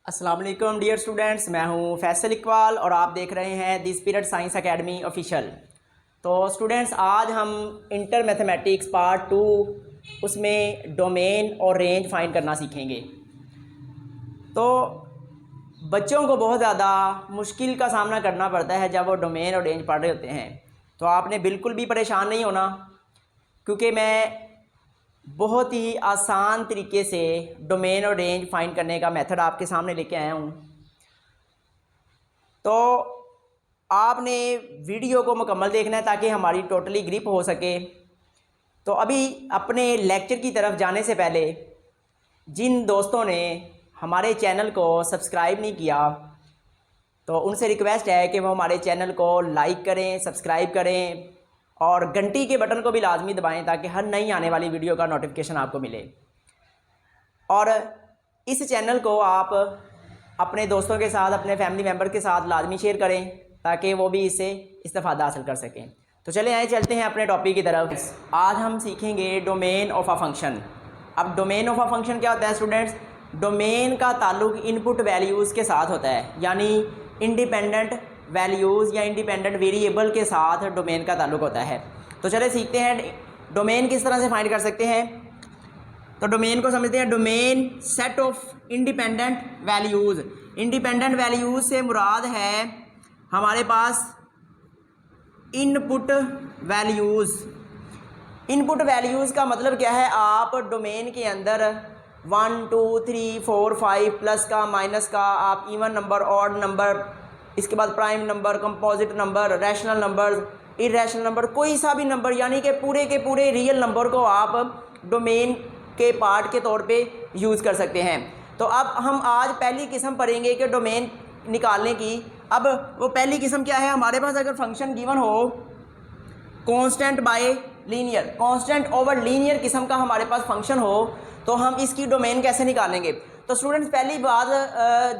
अस्सलाम वालेकुम dear students, मैं हूं फैसल इकबाल और आप देख रहे हैं the spirit science academy official. तो स्टूडेंट्स, आज हम इंटर मैथमेटिक्स पार्ट 2 उसमें डोमेन और रेंज फाइंड करना सीखेंगे। तो बच्चों को बहुत ज़्यादा मुश्किल का सामना करना पड़ता है जब वो डोमेन और रेंज पढ़ रहे होते हैं। तो आपने बिल्कुल भी परेशान नहीं होना, क्योंकि मैं बहुत ही आसान तरीके से डोमेन और रेंज फाइंड करने का मेथड आपके सामने लेके आया हूँ। तो आपने वीडियो को मुकम्मल देखना है ताकि हमारी टोटली ग्रिप हो सके। तो अभी अपने लेक्चर की तरफ जाने से पहले जिन दोस्तों ने हमारे चैनल को सब्सक्राइब नहीं किया, तो उनसे रिक्वेस्ट है कि वो हमारे चैनल को लाइक करें, सब्सक्राइब करें और घंटी के बटन को भी लाजमी दबाएं ताकि हर नई आने वाली वीडियो का नोटिफिकेशन आपको मिले। और इस चैनल को आप अपने दोस्तों के साथ, अपने फैमिली मेम्बर के साथ लाजमी शेयर करें ताकि वो भी इससे इस्तेफादा हासिल कर सकें। तो चले आए, चलते हैं अपने टॉपिक की तरफ। आज हम सीखेंगे डोमेन ऑफ अ फंक्शन। अब डोमेन ऑफ अ फंक्शन क्या होता है स्टूडेंट्स? डोमेन का ताल्लुक इनपुट वैल्यूज़ के साथ होता है, यानी इंडिपेंडेंट वैल्यूज़ या इंडिपेंडेंट वेरिएबल के साथ डोमेन का ताल्लुक होता है। तो चले सीखते हैं डोमेन किस तरह से फाइंड कर सकते हैं। तो डोमेन को समझते हैं। Domain set of independent values. Independent values से मुराद है हमारे पास इनपुट वैल्यूज़। इनपुट वैल्यूज़ का मतलब क्या है? आप डोमेन के अंदर 1 2 3 4 5 प्लस का, माइनस का, आप इवन नंबर, ऑड नंबर, इसके बाद prime number, composite number, rational number, irrational number, कोई सा भी नंबर, यानी कि पूरे के पूरे रियल नंबर को आप डोमेन के पार्ट के तौर पे यूज़ कर सकते हैं। तो अब हम आज पहली किस्म पढ़ेंगे कि डोमेन निकालने की। अब वो पहली किस्म क्या है? हमारे पास अगर फंक्शन गिवन हो constant bye linear, constant over linear किस्म का हमारे पास फंक्शन हो, तो हम इसकी डोमेन कैसे निकालेंगे? तो स्टूडेंट्स, पहली बात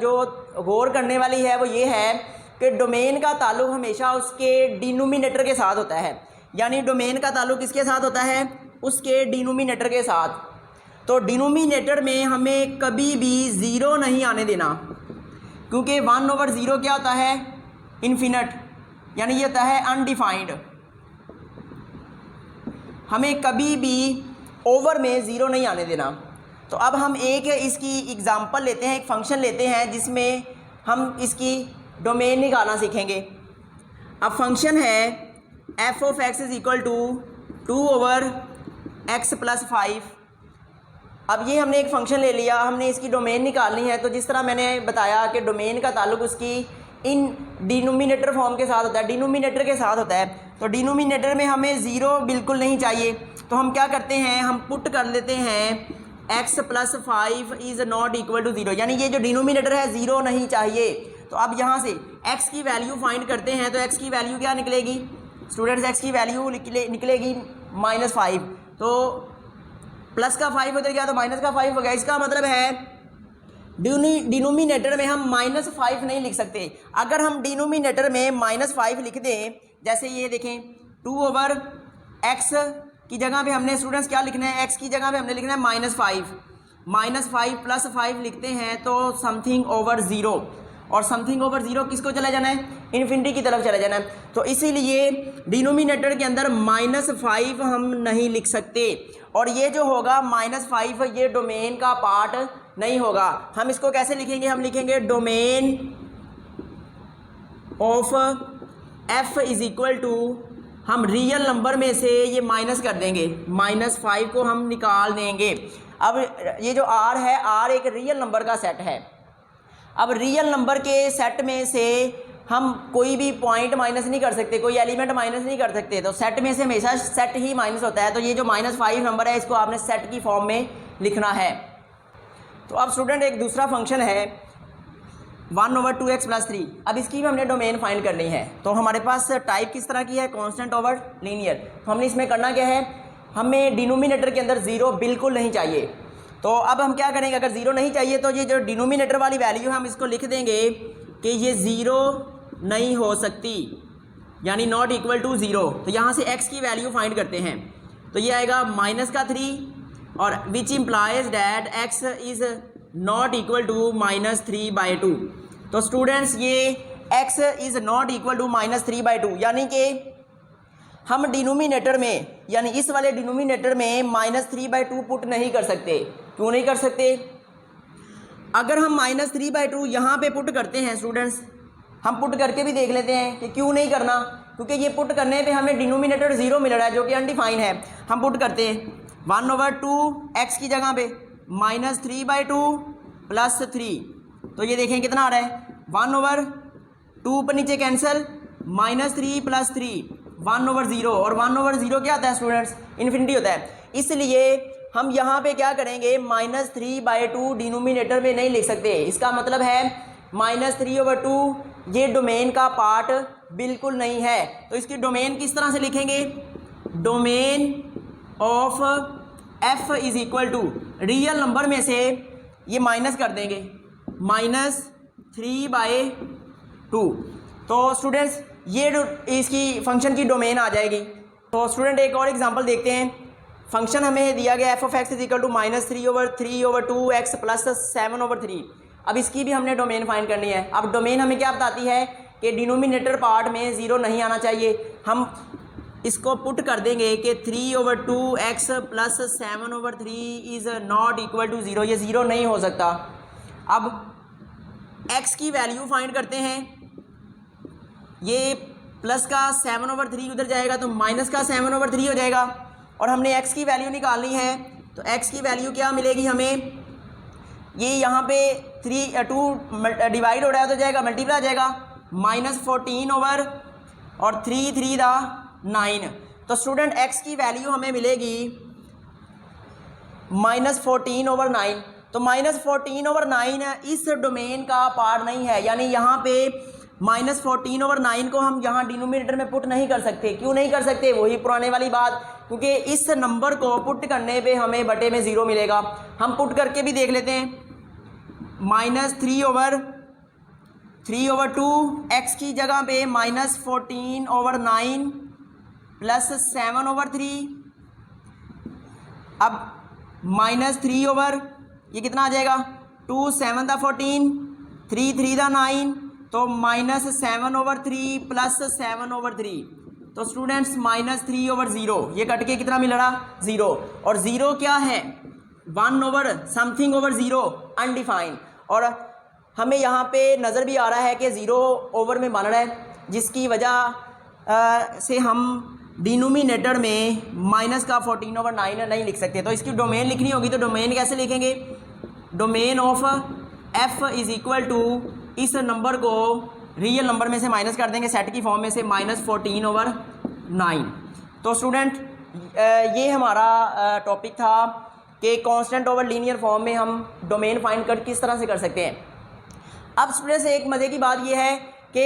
जो गौर करने वाली है वो ये है कि डोमेन का ताल्लुक हमेशा उसके डिनोमिनेटर के साथ होता है। यानी डोमेन का ताल्लुक किसके साथ होता है? उसके डिनोमिनेटर के साथ। तो डिनोमिनेटर में हमें कभी भी ज़ीरो नहीं आने देना, क्योंकि 1/0 क्या होता है? इन्फिनिट, यानी ये होता है अनडिफाइंड। हमें कभी भी ओवर में ज़ीरो नहीं आने देना। तो अब हम एक इसकी एग्जांपल लेते हैं, एक फंक्शन लेते हैं जिसमें हम इसकी डोमेन निकालना सीखेंगे। अब फंक्शन है f of x is equal to 2/x + 5। अब ये हमने एक फ़ंक्शन ले लिया, हमने इसकी डोमेन निकालनी है। तो जिस तरह मैंने बताया कि डोमेन का ताल्लुक उसकी इन डिनोमिनेटर फॉर्म के साथ होता है, डिनोमिनेटर के साथ होता है। तो डिनोमिनेटर में हमें ज़ीरो बिल्कुल नहीं चाहिए, तो हम क्या करते हैं? हम पुट कर लेते हैं x + 5 is not equal to 0, यानी ये जो डिनोमिनेटर है ज़ीरो नहीं चाहिए। तो अब यहाँ से x की वैल्यू फाइंड करते हैं। तो x की वैल्यू क्या निकलेगी स्टूडेंट्स? x की वैल्यू निकलेगी -5। तो प्लस का 5 उधर गया तो माइनस का 5 हो गया। इसका मतलब है डिनोमिनेटर में हम -5 नहीं लिख सकते। अगर हम डिनोमिनेटर में -5 लिख दें, जैसे ये देखें 2/x की जगह पे हमने स्टूडेंट्स क्या लिखना है? x की जगह पे हमने लिखना है -5। -5 + 5 लिखते हैं तो समथिंग ओवर 0, और समथिंग ओवर 0 किसको चला जाना है? इन्फिनिटी की तरफ चला जाना है। तो इसीलिए डिनोमिनेटर के अंदर -5 हम नहीं लिख सकते, और ये जो होगा -5 ये डोमेन का पार्ट नहीं होगा। हम इसको कैसे लिखेंगे? हम लिखेंगे domain of f is equal to, हम रियल नंबर में से ये माइनस कर देंगे, -5 को हम निकाल देंगे। अब ये जो r है, r एक रियल नंबर का सेट है। अब रियल नंबर के सेट में से हम कोई भी पॉइंट माइनस नहीं कर सकते, कोई एलिमेंट माइनस नहीं कर सकते। तो सेट में से हमेशा सेट ही माइनस होता है। तो ये जो -5 नंबर है, इसको आपने सेट की फॉर्म में लिखना है। तो अब स्टूडेंट एक दूसरा फंक्शन है 1/2x + 3। अब इसकी भी हमने डोमेन फाइंड करनी है। तो हमारे पास टाइप किस तरह की है? Constant over linear. तो हमने इसमें करना क्या है? हमें डिनोमिनेटर के अंदर ज़ीरो बिल्कुल नहीं चाहिए। तो अब हम क्या करेंगे? अगर ज़ीरो नहीं चाहिए तो ये जो डिनोमिनेटर वाली वैल्यू है, हम इसको लिख देंगे कि ये ज़ीरो नहीं हो सकती, यानी नॉट इक्वल टू 0। तो यहाँ से x की वैल्यू फाइंड करते हैं। तो ये आएगा -3 और which implies that x is not equal to -3/2। तो स्टूडेंट्स ये x is not equal to -3/2, यानी कि हम डिनोमिनेटर में, यानी इस वाले डिनोमिनेटर में -3/2 पुट नहीं कर सकते। क्यों नहीं कर सकते? अगर हम -3/2 यहाँ पे पुट करते हैं स्टूडेंट्स, हम पुट करके भी देख लेते हैं कि क्यों नहीं करना, क्योंकि ये पुट करने पे हमें डिनोमिनेटर 0 मिल रहा है जो कि अनडिफाइन है। हम पुट करते हैं 1/2 x की जगह पे -3/2 + 3, तो ये देखें कितना आ रहा है 1/2 पर नीचे कैंसिल, -3 + 3 1/0, और 1/0 क्या आता है स्टूडेंट्स? इन्फिनिटी होता है। इसलिए हम यहाँ पे क्या करेंगे, -3/2 डिनोमिनेटर में नहीं लिख सकते। इसका मतलब है -3/2 ये डोमेन का पार्ट बिल्कुल नहीं है। तो इसकी डोमेन किस तरह से लिखेंगे? Domain of f is equal to real number में से ये माइनस कर देंगे -3/2। तो स्टूडेंट्स ये इसकी फंक्शन की डोमेन आ जाएगी। तो स्टूडेंट एक और एग्जांपल देखते हैं। फंक्शन हमें दिया गया f(x) is equal to -3/3/2x + 7/3। अब इसकी भी हमने डोमेन फाइंड करनी है। अब डोमेन हमें क्या बताती है कि डिनोमिनेटर पार्ट में 0 नहीं आना चाहिए। हम इसको पुट कर देंगे कि 3/2x + 7/3 is not equal to 0। ये 0 नहीं हो सकता। अब x की वैल्यू फाइंड करते हैं। ये प्लस का 7/3 उधर जाएगा तो माइनस का 7/3 हो जाएगा, और हमने x की वैल्यू निकालनी है। तो x की वैल्यू क्या मिलेगी हमें? ये यहाँ पे 2 डिवाइड हो रहा है तो जाएगा मल्टीप्लाई आ जाएगा -14 और 3 9। तो स्टूडेंट x की वैल्यू हमें मिलेगी -14/9। तो -14/9 इस डोमेन का पार्ट नहीं है, यानी यहाँ पे -14/9 को हम यहाँ डिनोमिनेटर में पुट नहीं कर सकते। क्यों नहीं कर सकते? वही पुराने वाली बात, क्योंकि इस नंबर को पुट करने पे हमें बटे में 0 मिलेगा। हम पुट करके भी देख लेते हैं। -3/2 x की जगह पे -14/9 + 7/3। अब -3 ये कितना आ जाएगा 2 7 14 3 3 9, तो -7/3 + 7/3। तो स्टूडेंट्स -3/0 ये कट के कितना मिल रहा 0, और 0 क्या है 1/something/0 अनडिफाइंड। और हमें यहाँ पे नज़र भी आ रहा है कि 0 ओवर में बन रहा है, जिसकी वजह से हम डिनोमिनेटर में -14/9 नहीं लिख सकते। तो इसकी डोमेन लिखनी होगी। तो डोमेन कैसे लिखेंगे? Domain of f is equal to इस नंबर को रियल नंबर में से माइनस कर देंगे, सेट की फॉर्म में से -14/9। तो स्टूडेंट ये हमारा टॉपिक था कि कांस्टेंट ओवर लीनियर फॉर्म में हम डोमेन फाइंड कर किस तरह से कर सकते हैं। अब स्टूडेंट्स एक मज़े की बात ये है कि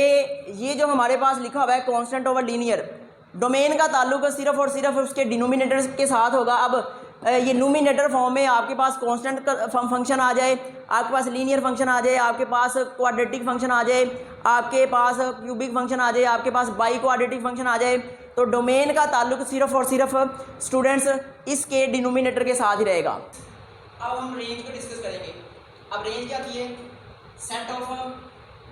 ये जो हमारे पास लिखा हुआ है कांस्टेंट ओवर लीनियर, डोमेन का ताल्लुक सिर्फ और सिर्फ उसके डिनोमिनेटर के साथ होगा। अब ये न्यूमिनेटर फॉर्म में आपके पास कांस्टेंट फंक्शन आ जाए, आपके पास लीनियर फंक्शन आ जाए, आपके पास क्वाड्रेटिक फंक्शन आ जाए, आपके पास क्यूबिक फंक्शन आ जाए, आपके पास बाई क्वाड्रेटिक फंक्शन आ जाए, तो डोमेन का ताल्लुक सिर्फ और सिर्फ स्टूडेंट्स इसके डिनोमिनेटर के साथ ही रहेगा। अब हम रेंज को डिस्कस करेंगे। अब रेंज क्या थी है? Set of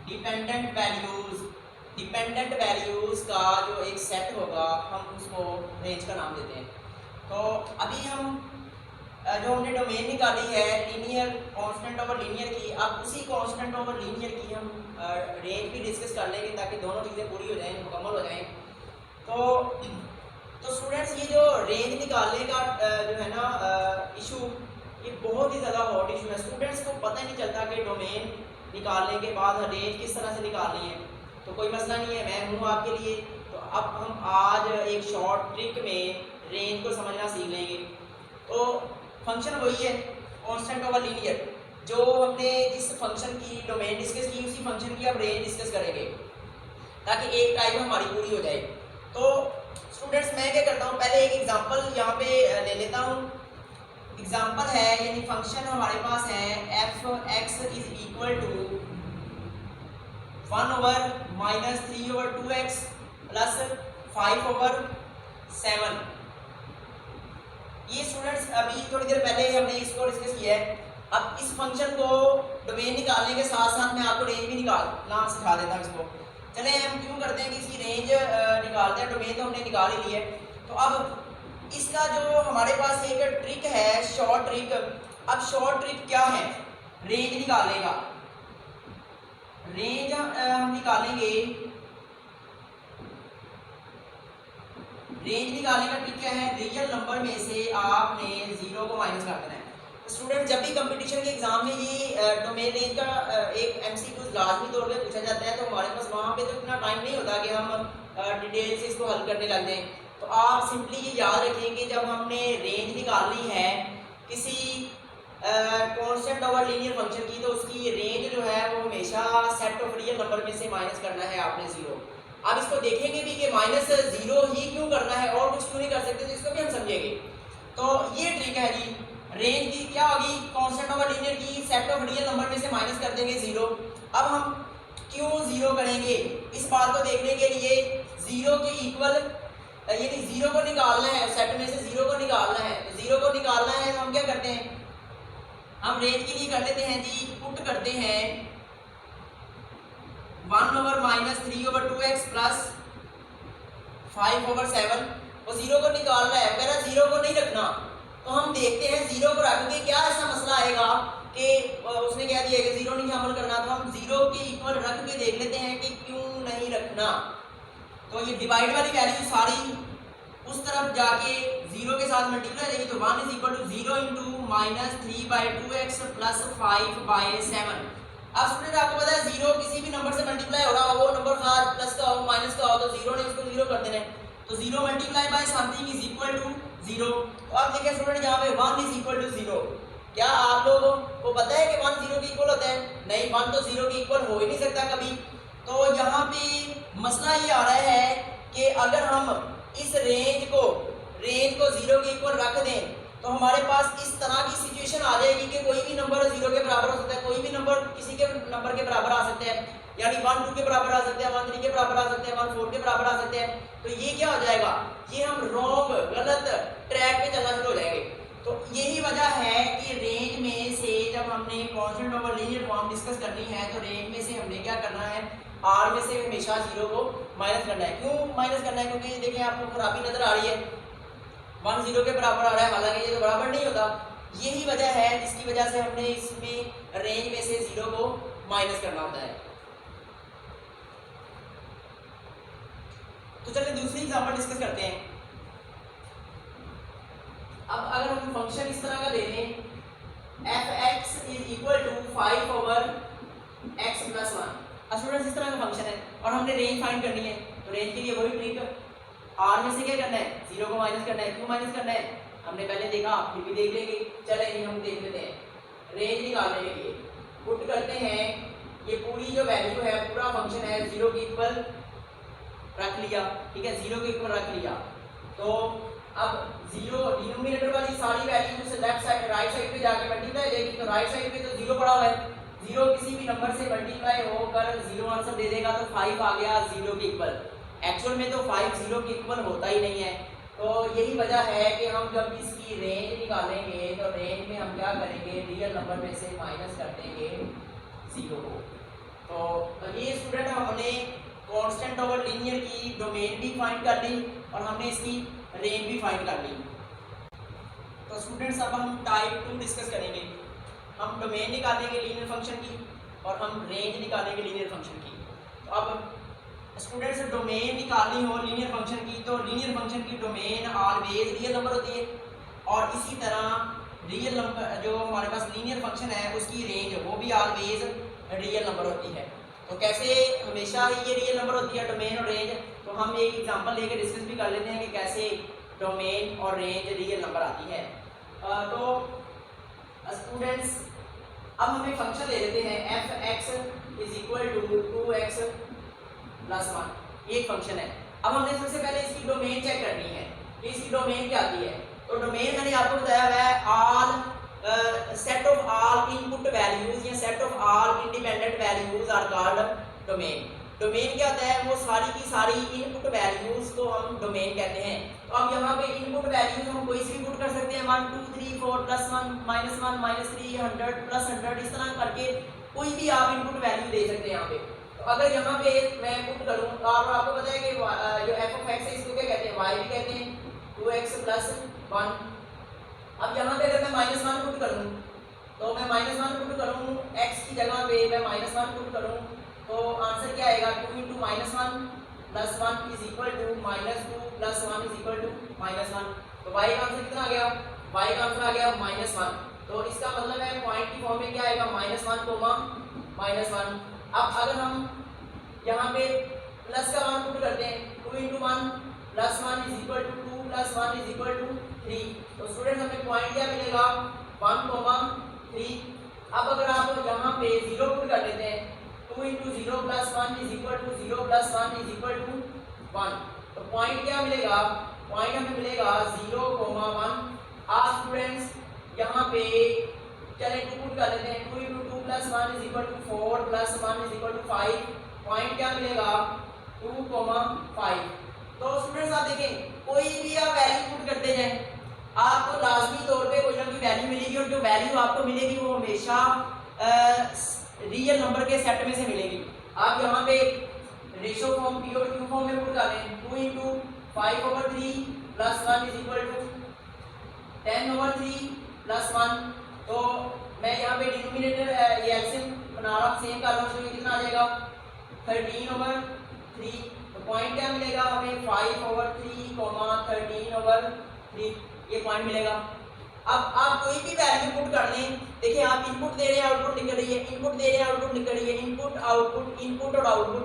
dependent values. Dependent values का जो एक सेट होगा हम उसको रेंज का नाम देते हैं। तो अभी हम जो हमने डोमेन निकाली है लीनियर कांस्टेंट ओवर लीनियर की, अब उसी कांस्टेंट ओवर लीनियर की हम रेंज भी डिस्कस कर लेंगे ताकि दोनों चीज़ें पूरी हो जाएं, मुकम्मल हो जाएं। तो स्टूडेंट्स ये जो रेंज निकालने का जो है ना इशू, ये बहुत ही ज़्यादा हॉट इशू है। स्टूडेंट्स को पता ही नहीं चलता कि डोमेन निकालने के बाद रेंज किस तरह से निकालनी है। तो कोई मसला नहीं है, मैं हूँ आपके लिए। तो अब हम आज एक शॉर्ट ट्रिक में रेंज को समझना सीख लेंगे। तो फंक्शन वही है कांस्टेंट ओवर लीनियर, जो हमने जिस फंक्शन की डोमेन डिस्कस की उसी फंक्शन की अब रेंज डिस्कस करेंगे ताकि एक टाइप हमारी पूरी हो जाए। तो स्टूडेंट्स मैं क्या करता हूँ, पहले एक एग्जांपल यहाँ पे ले लेता हूँ। एग्जांपल है, यानी फंक्शन हमारे पास है f(x) is equal to 1/-3/2x + 5/7। ये स्टूडेंट्स अभी थोड़ी देर पहले हमने इसको डिस्कस किया है। अब इस फंक्शन को डोमेन निकालने के साथ साथ मैं आपको रेंज भी निकालना सिखा देता हूँ इसको। चले हम क्यों करते हैं कि इसकी रेंज निकालते हैं, डोमेन तो हमने निकाल ही ली है। तो अब इसका जो हमारे पास एक ट्रिक है, शॉर्ट ट्रिक। अब शॉर्ट ट्रिक क्या है, रेंज निकालने का। रेंज हम निकालेंगे, रेंज निकालने का ट्रिक क्या है, रियल नंबर में से आपने 0 को माइनस कर देना है। स्टूडेंट जब भी कंपटीशन के एग्जाम में ये डोमेन रेंज का एक एमसीक्यू लाजमी तौर पे पूछा जाता है, तो हमारे पास वहाँ पे तो इतना टाइम नहीं होता कि हम डिटेल से इसको हल करने लग जाएं। तो आप सिंपली ये याद रखें कि जब हमने रेंज निकालनी है किसी कांस्टेंट ओवर लीनियर फंक्शन की, तो उसकी रेंज जो है वो हमेशा सेट ऑफ रियल नंबर में से माइनस करना है आपने 0। अब इसको देखेंगे भी कि -0 ही क्यों करना है और कुछ क्यों नहीं कर सकते, तो इसको भी हम समझेंगे। तो ये ट्रिक है जी, रेंज की क्या होगी, कांस्टेंट ओवर लीनियर की सेट ऑफ रियल नंबर में से माइनस कर देंगे 0। अब हम क्यों 0 करेंगे, इस बात को देखने के लिए 0 के इक्वल यानी 0 को निकालना है, सेट में से 0 को निकालना है। तो 0 को निकालना है तो हम क्या करते हैं, हम रेंज के लिए कर लेते हैं जी, पुट करते हैं 1/-3/2x प्लस 5/7। वो 0 को निकालना है, अगर 0 को नहीं रखना तो हम देखते हैं 0 को रख के क्या ऐसा मसला आएगा कि उसने कह दिया कि 0 नहीं शामिल करना, तो हम 0 के इक्वल रख के देख लेते हैं कि क्यों नहीं रखना। तो ये डिवाइड वाली वैल्यू सारी उस तरफ जाके 0 के साथ मल्टीप्लाई रहेगी, तो 1 = 0 × -3/2x प्लस 5/7। अब स्टूडेंट आपको पता है 0 किसी भी नंबर से मल्टीप्लाई हो रहा हो, वो नंबर खास प्लस का हो माइनस का हो, तो 0 ने उसको 0 कर देना है। तो 0 × समथिंग = 0। तो आप देखिए स्टूडेंट यहाँ पे 1 = 0। क्या आप लोगों को पता है कि 1 0 के इक्वल होता है? नहीं, 1 तो 0 के इक्वल हो ही नहीं सकता कभी। तो यहाँ पे मसला ये आ रहा है कि अगर हम इस रेंज को 0 के इक्वल रख दें तो हमारे पास इस तरह की सिचुएशन आ जाएगी कि कोई भी नंबर 0 के बराबर हो सकता है, कोई भी नंबर किसी के नंबर के बराबर आ सकते हैं, यानी 1 2 के बराबर आ सकते हैं, 1 3 के बराबर आ सकते हैं, 1 4 के बराबर आ सकते हैं। तो ये क्या हो जाएगा, ये हम रॉन्ग गलत ट्रैक पे चलना शुरू हो जाएंगे। तो यही वजह है कि रेंज में से जब हमने constant over linear form discuss करनी है, तो रेंज में से हमने क्या करना है, आर में से हमेशा 0 को माइनस करना है। क्यों माइनस करना है, क्योंकि देखें आपको खराबी नजर आ रही है, 1 0 के बराबर आ रहा है, हालांकि ये तो बराबर नहीं होता। यही वजह है जिसकी वजह से हमने इसमें रेंज में से 0 को माइनस करना होता है। तो चलिए दूसरी एग्जांपल डिस्कस करते हैं। अब अगर हम फंक्शन इस तरह का ले लें, f(x) = 5/x + 1। स्टूडेंट्स इस तरह का फंक्शन है और हमने रेंज फाइंड करनी है, तो रेंज के लिए वही ट्रिक, आर में से क्या करना है, 0 को माइनस करना है। क्यों माइनस करना है हमने पहले देखा, फिर भी देख लेंगे। चलें हम देख लेते हैं। रेंज निकालने के लिए पुट करते हैं, ये पूरी जो वैल्यू है, पूरा फंक्शन है 0 के इक्वल रख लिया, ठीक है, 0 के इक्वल रख लिया। तो अब 0 डिनोमिनेटर वाली सारी वैल्यू से लेफ्ट साइड राइट साइड पे जाके मल्टीप्लाई हो जाएगी, तो राइट साइड पे तो 0 पड़ा हुआ है, 0 किसी भी नंबर से मल्टीप्लाई होकर 0 आंसर दे देगा, तो 5 आ गया 0 के इक्वल। एक्चुअल में तो 5 0 के इक्वल होता ही नहीं है। तो यही वजह है कि हम जब इसकी रेंज निकालेंगे तो रेंज में हम क्या करेंगे, रियल नंबर में से माइनस कर देंगे 0 को। तो ये स्टूडेंट हमने कांस्टेंट ओवर लीनियर की डोमेन भी फाइंड कर ली और हमने इसकी रेंज भी फाइंड कर ली। तो स्टूडेंट्स अब हम टाइप 2 डिस्कस करेंगे। हम डोमेन निकालेंगे लीनियर फंक्शन की और हम रेंज निकालेंगे लीनियर फंक्शन की। तो अब स्टूडेंट्स डोमेन निकालनी हो लीनियर फंक्शन की, तो लीनियर फंक्शन की डोमेन ऑलवेज रियल नंबर होती है और इसी तरह रियल नंबर जो हमारे पास लीनियर फंक्शन है उसकी रेंज वो भी ऑलवेज रियल नंबर होती है। तो कैसे हमेशा ही ये रियल नंबर होती है डोमेन और रेंज, तो हम एक एग्जांपल लेके डिस्कस भी कर लेते हैं कि कैसे डोमेन और रेंज रियल नंबर आती है। तो स्टूडेंट्स अब हम एक फंक्शन ले लेते हैं f(x) = 2x + 1, ये एक फंक्शन है। अब हमने सबसे पहले इसकी डोमेन चेक करनी है कि इसकी डोमेन क्या आती है। तो डोमेन मैंने आपको बताया हुआ है all set of all input values या set of all independent values are called domain. Domain क्या होता है, वो सारी की सारी इनपुट वैल्यूज को हम डोमेन कहते हैं। तो अब यहाँ पे इनपुट वैल्यूज हम कोई सी भी पुट कर सकते हैं, 1 2 3 4 +1 -1 -3 100 +100 इस तरह करके कोई भी आप इनपुट वैल्यू दे सकते हैं यहाँ पे। तो अगर यहाँ पे मैं पुट करूँ और आपको पता है कि जो f(x) है इसको क्या कहते हैं, y भी कहते हैं, 2x + 1। अब यहाँ पे अगर मैं -1 पुट करूँ तो मैं -1 पुट करूँ x की जगह पे मैं -1 पुट करूँ तो आंसर क्या आएगा, 2 × -1 + 1 = -2 + 1 = -1। तो y का आंसर कितना आ गया, y का आंसर आ गया -1। तो इसका मतलब है पॉइंट की फॉर्म में क्या आएगा, -1, -1। अब अगर हम यहाँ पे प्लस का 1 पुट करते हैं, 2 × 1 + 1 = 2 + 1 = 3। तो स्टूडेंट्स हमें पॉइंट क्या मिलेगा, 1, 3। अब अगर आप यहाँ पे 0 पुट कर देते हैं, 2 × 0 + 1 = 0 + 1 = 1। तो पॉइंट क्या मिलेगा, पॉइंट हमें मिलेगा 0, 1। आज स्टूडेंट्स यहाँ पे चलें 2 पुट कर देते हैं, 2 × 2 + 1 = 4 + 1 = 5। पॉइंट क्या मिलेगा, 2, 5। तो स्टूडेंट्स आप देखें कोई भी आप वैल्यू पुट करते जाएं आपको लाजमी तौर पे कोई ना कोई वैल्यू मिलेगी, और जो वैल्यू आपको मिलेगी वो हमेशा रियल नंबर के सेट में से मिलेगी। आप यहाँ पे रेशो फॉर्म पी और क्यू फॉर्म में पुट कर लें, 2 × 5/3 + 1 = 10/3 + 1। तो मैं यहाँ पे डिनोमिनेटर ये एलसीएम बना रहा हूँ, सेम कर रहा हूँ, तो ये कितना आ जाएगा, 13/3। तो पॉइंट क्या मिलेगा हमें, 5/3, 13/3 ये पॉइंट मिलेगा। अब आप कोई भी वैल्यू पुट कर लें, देखिए आप इनपुट दे रहे हैं आउटपुट निकल रही है, इनपुट दे रहे हैं आउटपुट निकल रही है, इनपुट आउटपुट इनपुट और आउटपुट,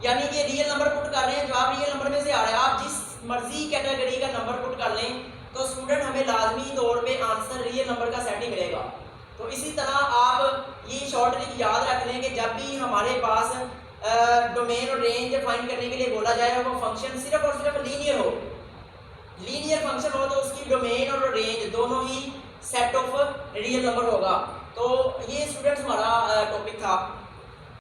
यानी कि रियल नंबर पुट कर रहे हैं, जवाब रियल नंबर में से आ रहा है। आप जिस मर्जी कैटेगरी का नंबर पुट कर लें तो स्टूडेंट हमें लाजमी तौर पे आंसर रियल नंबर का सेट ही मिलेगा। तो इसी तरह आप ये शॉर्ट ट्रिक याद रख लें कि जब भी हमारे पास डोमेन और रेंज फाइंड करने के लिए बोला जाए, वो फंक्शन सिर्फ और सिर्फ लीनियर हो, लीनियर फंक्शन हो, तो उसकी डोमेन और रेंज दोनों ही सेट ऑफ रियल नंबर होगा। तो ये स्टूडेंट्स हमारा टॉपिक था।